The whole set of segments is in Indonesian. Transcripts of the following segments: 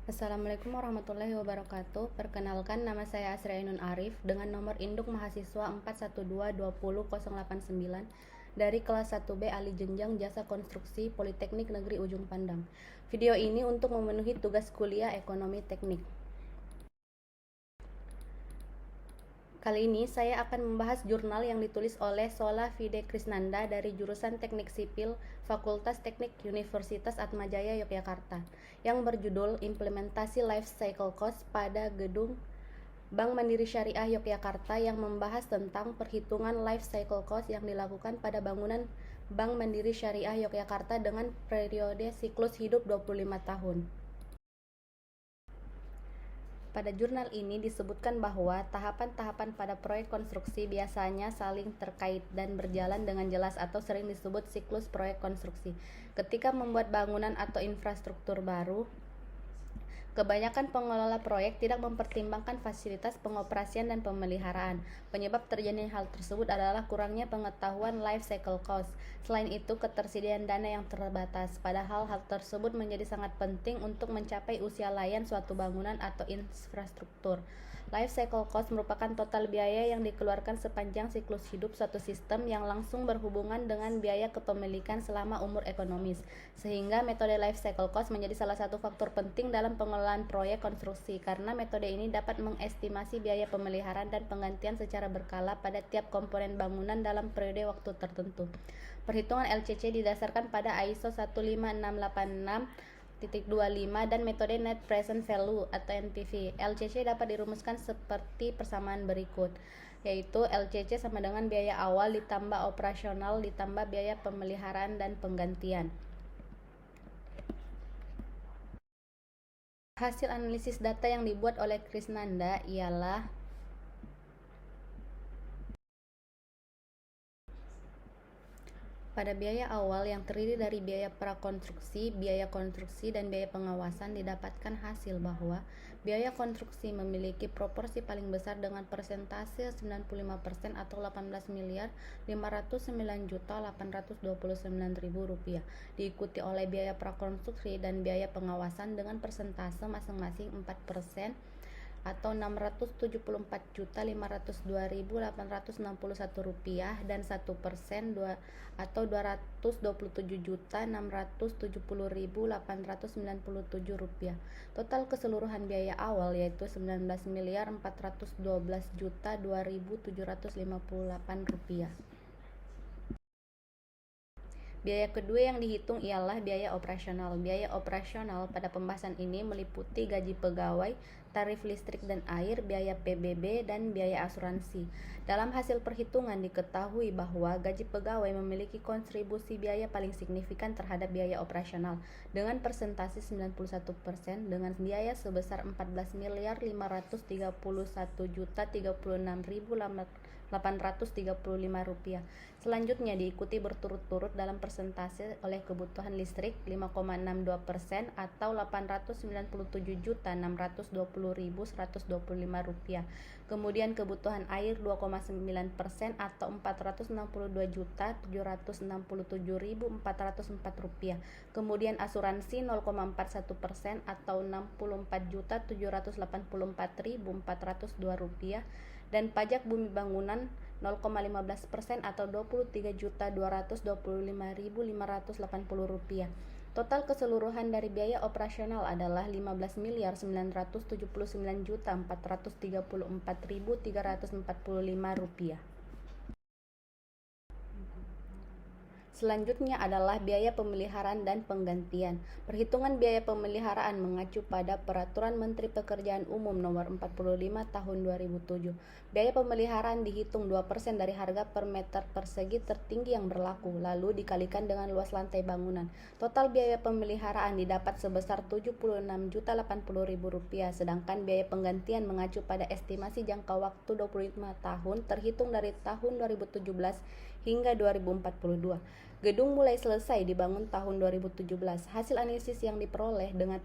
Assalamualaikum warahmatullahi wabarakatuh. Perkenalkan, nama saya Asri Ainun Arif dengan nomor induk mahasiswa 412200089 dari kelas 1B Alih Jenjang Jasa Konstruksi Politeknik Negeri Ujung Pandang. Video ini untuk memenuhi tugas kuliah Ekonomi Teknik. Kali ini saya akan membahas jurnal yang ditulis oleh Sola Vide Krisnanda dari jurusan Teknik Sipil Fakultas Teknik Universitas Atmajaya Yogyakarta yang berjudul Implementasi Life Cycle Cost pada Gedung Bank Mandiri Syariah Yogyakarta, yang membahas tentang perhitungan life cycle cost yang dilakukan pada bangunan Bank Mandiri Syariah Yogyakarta dengan periode siklus hidup 25 tahun. Pada jurnal ini disebutkan bahwa tahapan-tahapan pada proyek konstruksi biasanya saling terkait dan berjalan dengan jelas atau sering disebut siklus proyek konstruksi. Ketika membuat bangunan atau infrastruktur baru, kebanyakan pengelola proyek tidak mempertimbangkan fasilitas pengoperasian dan pemeliharaan. Penyebab terjadinya hal tersebut adalah kurangnya pengetahuan life cycle cost. Selain itu, ketersediaan dana yang terbatas. Padahal hal tersebut menjadi sangat penting untuk mencapai usia layan suatu bangunan atau infrastruktur. Life cycle cost merupakan total biaya yang dikeluarkan sepanjang siklus hidup suatu sistem yang langsung berhubungan dengan biaya kepemilikan selama umur ekonomis. Sehingga metode life cycle cost menjadi salah satu faktor penting dalam pengelolaan proyek konstruksi, karena metode ini dapat mengestimasi biaya pemeliharaan dan penggantian secara berkala pada tiap komponen bangunan dalam periode waktu tertentu. Perhitungan LCC didasarkan pada ISO 15686-25 dan metode Net Present Value atau NPV. LCC dapat dirumuskan seperti persamaan berikut, yaitu LCC sama dengan biaya awal ditambah operasional ditambah biaya pemeliharaan dan penggantian. Hasil analisis data yang dibuat oleh Krisnanda ialah pada biaya awal yang terdiri dari biaya prakonstruksi, biaya konstruksi, dan biaya pengawasan, didapatkan hasil bahwa biaya konstruksi memiliki proporsi paling besar dengan persentase 95% atau Rp509.829.000, diikuti oleh biaya prakonstruksi dan biaya pengawasan dengan persentase masing-masing 4% atau Rp674.502.861 dan 1% atau Rp227.670.897. Total keseluruhan biaya awal yaitu Rp19.412.2.758. Biaya kedua yang dihitung ialah biaya operasional. Biaya operasional pada pembahasan ini meliputi gaji pegawai, tarif listrik dan air, biaya PBB, dan biaya asuransi. Dalam hasil perhitungan diketahui bahwa gaji pegawai memiliki kontribusi biaya paling signifikan terhadap biaya operasional dengan persentase 91% dengan biaya sebesar Rp14.531.036.835. Selanjutnya diikuti berturut-turut dalam persentase oleh kebutuhan listrik 5,62% atau Rp897.620.125. Kemudian kebutuhan air 2,9% atau Rp462.767.404. Kemudian asuransi 0,41% atau Rp64.484.402, dan pajak bumi bangunan 0,15% atau Rp23.225.580. Total keseluruhan dari biaya operasional adalah Rp15.979.434.345. Selanjutnya adalah biaya pemeliharaan dan penggantian. Perhitungan biaya pemeliharaan mengacu pada Peraturan Menteri Pekerjaan Umum Nomor 45 Tahun 2007. Biaya pemeliharaan dihitung 2% dari harga per meter persegi tertinggi yang berlaku, lalu dikalikan dengan luas lantai bangunan. Total biaya pemeliharaan didapat sebesar Rp76.080.000, sedangkan biaya penggantian mengacu pada estimasi jangka waktu 25 tahun terhitung dari tahun 2017 hingga 2042. Gedung mulai selesai dibangun tahun 2017. Hasil analisis yang diperoleh dengan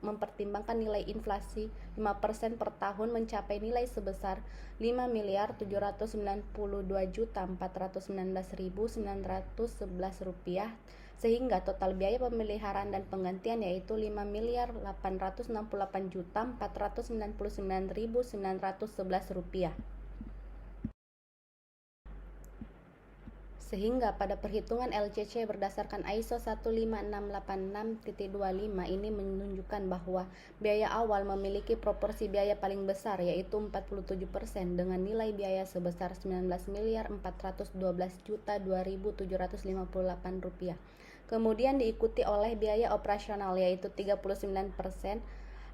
mempertimbangkan nilai inflasi 5% per tahun mencapai nilai sebesar Rp5.792.419.911 sehingga total biaya pemeliharaan dan penggantian yaitu Rp5.868.499.911. Sehingga pada perhitungan LCC berdasarkan ISO 15686-25 ini menunjukkan bahwa biaya awal memiliki proporsi biaya paling besar yaitu 47% dengan nilai biaya sebesar Rp19.412.2.758. Kemudian diikuti oleh biaya operasional yaitu 39%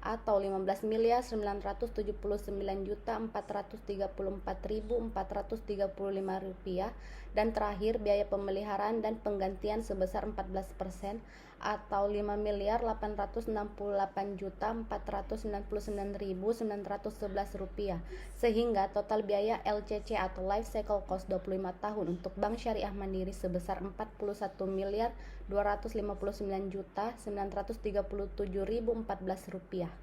atau Rp15.979.434.435 dan terakhir biaya pemeliharaan dan penggantian sebesar 14% atau Rp5.868.499.911 sehingga total biaya LCC atau Life Cycle Cost 25 tahun untuk Bank Syariah Mandiri sebesar Rp41.259.937.014.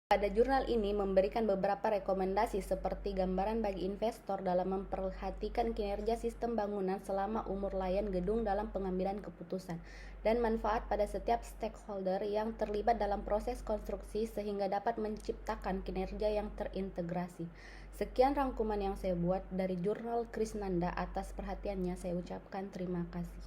Pada jurnal ini memberikan beberapa rekomendasi seperti gambaran bagi investor dalam memperhatikan kinerja sistem bangunan selama umur layan gedung dalam pengambilan keputusan, dan manfaat pada setiap stakeholder yang terlibat dalam proses konstruksi sehingga dapat menciptakan kinerja yang terintegrasi. Sekian rangkuman yang saya buat dari jurnal Krisnanda. Atas perhatiannya saya ucapkan terima kasih.